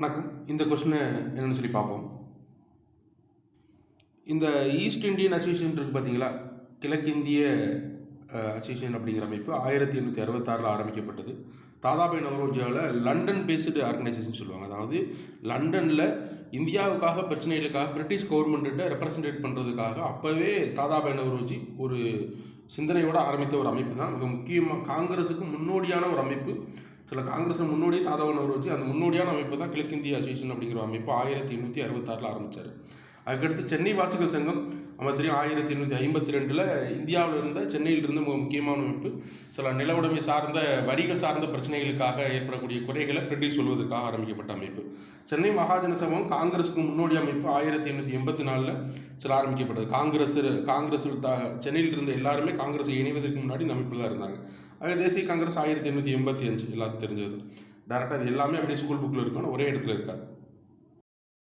வணக்கம். இந்த கொஸ்டின் என்னன்னு சொல்லி பார்ப்போம். இந்த ஈஸ்ட் இந்தியன் அசோசியேஷன் இருக்குது பார்த்தீங்களா, கிழக்கிந்திய அசோசியேஷன் அப்படிங்கிற அமைப்பு 1866 ஆரம்பிக்கப்பட்டது. தாதாபாய் நவ்ரோஜியால் லண்டன் பேஸ்டு ஆர்கனைசேஷன் சொல்லுவாங்க. அதாவது லண்டனில் இந்தியாவுக்காக பிரச்சனைகளுக்காக பிரிட்டிஷ் கவர்மெண்ட்டை ரெப்ரசன்டேட் பண்ணுறதுக்காக அப்போவே தாதாபாய் நவ்ரோஜி ஒரு சிந்தனையோடு ஆரம்பித்த ஒரு அமைப்பு தான். மிக முக்கியமாக காங்கிரஸுக்கு முன்னோடியான ஒரு அமைப்பு. காங்கிரஸ் முன்னோடி தாதாபாய் நவ்ரோஜி அந்த முன்னோடியான அமைப்பு தான் கிழக்கிந்திய அசோசியேஷன் அப்படிங்கிற அமைப்பு 1866 ஆரம்பித்தார். அதுக்கடுத்து சென்னை வாசிகள் சங்கம் நம்ம தெரியும் 1852 இந்தியாவில் இருந்த சென்னையில் இருந்த முக்கியமான அமைப்பு. சில நில உடைமை சார்ந்த வரிகள் சார்ந்த பிரச்சனைகளுக்காக ஏற்படக்கூடிய குறைகளை பிரிட்டிஷ் சொல்வதற்காக ஆரம்பிக்கப்பட்ட அமைப்பு. சென்னை மகாஜன சபம் காங்கிரஸுக்கு முன்னோடி அமைப்பு 1884 சில ஆரம்பிக்கப்பட்டது. காங்கிரஸ் சென்னையில் இருந்த எல்லாருமே காங்கிரஸை இணைவதற்கு முன்னாடி இந்த அமைப்பில் தான் இருந்தாங்க. அது தேசிய காங்கிரஸ் 1885 எல்லாத்துக்கும் தெரிஞ்சது. டேரெக்டாக அது எல்லாமே அப்படியே ஸ்கூல் புக்கில் இருக்கும், ஒரே இடத்துல இருக்காது.